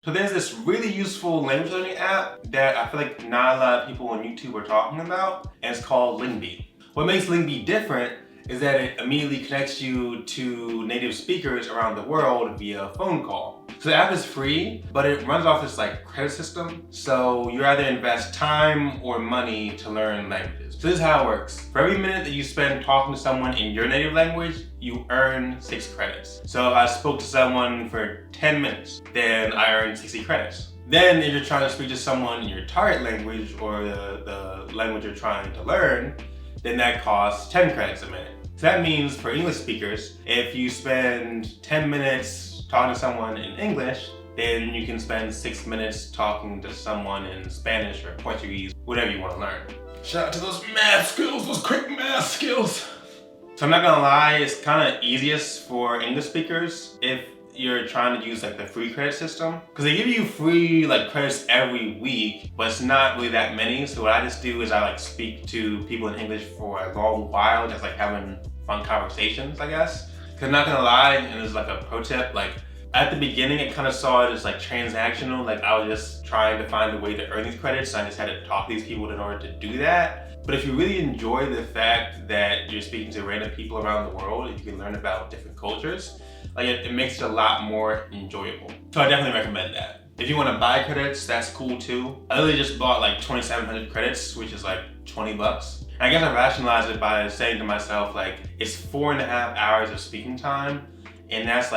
So there's this really useful language learning app that I feel like not a lot of people on YouTube are talking about, and it's called LingBe. What makes LingBe different is that it immediately connects you to native speakers around the world via phone call. So the app is free, but it runs off this credit system. So you either invest time or money to learn languages. So this is how it works. For every minute that you spend talking to someone in your native language, you earn 6 credits. So if I spoke to someone for 10 minutes, then I earn 60 credits. Then if you're trying to speak to someone in your target language or the language you're trying to learn, then that costs 10 credits a minute. So that means for English speakers, if you spend 10 minutes talking to someone in English, then you can spend 6 minutes talking to someone in Spanish or Portuguese, whatever you want to learn. Shout out to those math skills, those quick math skills. So I'm not gonna lie, it's kind of easiest for English speakers if you're trying to use the free credit system, because they give you free credits every week, but it's not really that many. So what I just do is I speak to people in English for a long while, just having fun conversations, I guess. Because I'm not gonna lie, and there's a pro tip, at the beginning I kind of saw it as transactional, I was just trying to find a way to earn these credits, so I just had to talk to these people in order to do that. But if you really enjoy the fact that you're speaking to random people around the world and you can learn about different cultures, it makes it a lot more enjoyable. So I definitely recommend that. If you want to buy credits, that's cool too. I literally just bought 2,700 credits, which is $20. And I guess I rationalized it by saying to myself, it's 4.5 hours of speaking time, and that's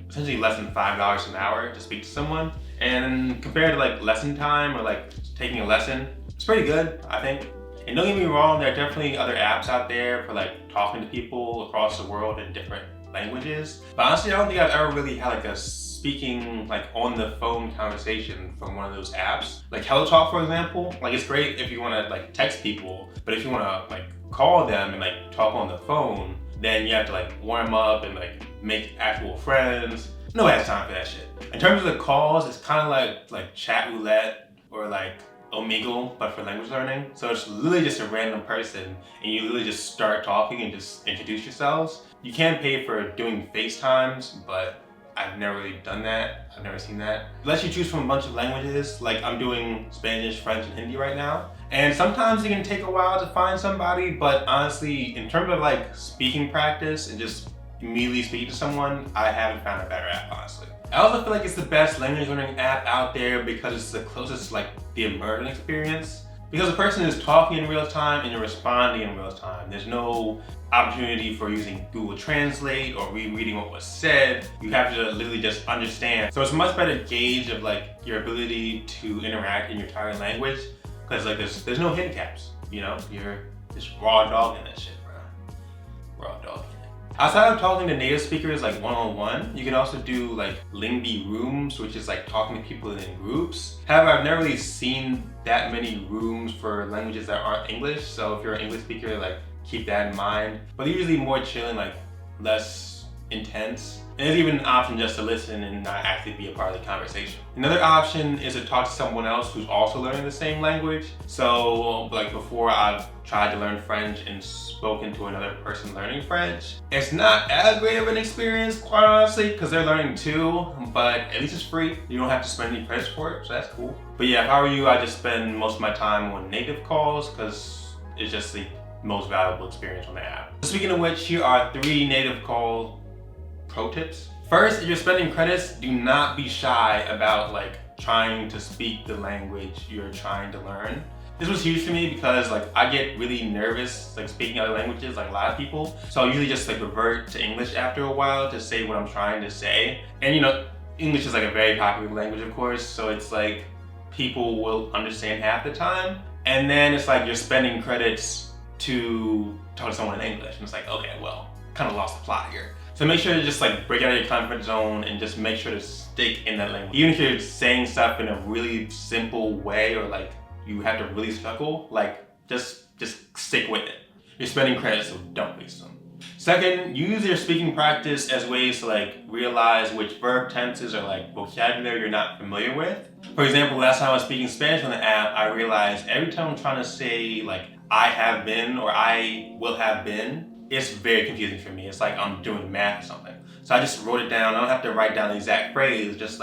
essentially less than $5 an hour to speak to someone. And compared to lesson time or taking a lesson, it's pretty good, I think. And don't get me wrong, there are definitely other apps out there for talking to people across the world in different languages. But honestly, I don't think I've ever really had a speaking on the phone conversation from one of those apps. HelloTalk, for example. It's great if you want to text people, but if you want to call them and talk on the phone, then you have to warm up and make actual friends. Nobody has time for that shit. In terms of the calls, it's kind of like chat roulette or Omegle, but for language learning. So it's literally just a random person and you literally just start talking and just introduce yourselves. You can pay for doing FaceTimes, but I've never really done that. I've never seen that. It lets you choose from a bunch of languages. I'm doing Spanish, French, and Hindi right now. And sometimes it can take a while to find somebody, but honestly, in terms of speaking practice and just immediately speaking to someone, I haven't found a better app, honestly. I also feel it's the best language learning app out there because it's the closest to the immersion experience. Because the person is talking in real time and you're responding in real time. There's no opportunity for using Google Translate or rereading what was said. You have to literally just understand. So it's a much better gauge of your ability to interact in your target language, because there's no handicaps. You're just raw dogging that shit, bro. Raw dogging. Outside of talking to native speakers one-on-one, you can also do LingBe rooms, which is talking to people in groups. However, I've never really seen that many rooms for languages that aren't English, so if you're an English speaker, keep that in mind. But they're usually more chill and less intense. And there's even an option just to listen and not actually be a part of the conversation. Another option is to talk to someone else who's also learning the same language. So before, I've tried to learn French and spoken to another person learning French. It's not as great of an experience, quite honestly, because they're learning too, but at least it's free. You don't have to spend any credits for it, so that's cool. But yeah, if I were you, I just spend most of my time on native calls because it's just the most valuable experience on the app. Speaking of which, here are 3 native call pro tips. First, if you're spending credits, do not be shy about trying to speak the language you're trying to learn. This was huge for me because I get really nervous speaking other languages like a lot of people. So I'll usually just revert to English after a while to say what I'm trying to say. And English is a very popular language, of course, so it's people will understand half the time. And then it's you're spending credits to talk to someone in English, and it's okay, well, kind of lost the plot here. So make sure to just break out of your comfort zone and just make sure to stick in that language. Even if you're saying stuff in a really simple way or you have to really struggle, just stick with it. You're spending credits, so don't waste them. Second, use your speaking practice as ways to realize which verb tenses or vocabulary you're not familiar with. For example, last time I was speaking Spanish on the app, I realized every time I'm trying to say I have been or I will have been, it's very confusing for me. It's I'm doing math or something. So I just wrote it down. I don't have to write down the exact phrase, just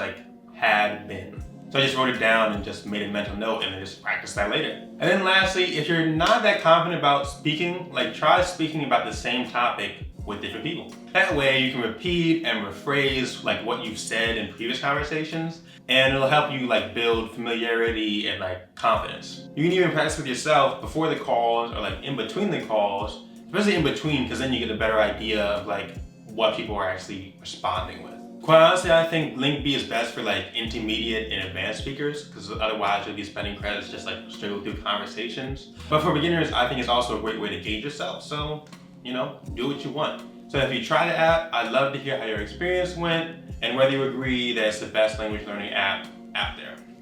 had been. So I just wrote it down and just made a mental note and then just practiced that later. And then lastly, if you're not that confident about speaking, like try speaking about the same topic with different people. That way you can repeat and rephrase like what you've said in previous conversations, and it'll help you like build familiarity and like confidence. You can even practice with yourself before the calls or like in between the calls, especially in between, because then you get a better idea of like what people are actually responding with. Quite honestly, I think LingBe is best for like intermediate and advanced speakers, because otherwise you'll be spending credits just like straight through conversations. But for beginners, I think it's also a great way to gauge yourself. So, you know, do what you want. So if you try the app, I'd love to hear how your experience went and whether you agree that it's the best language learning app out there.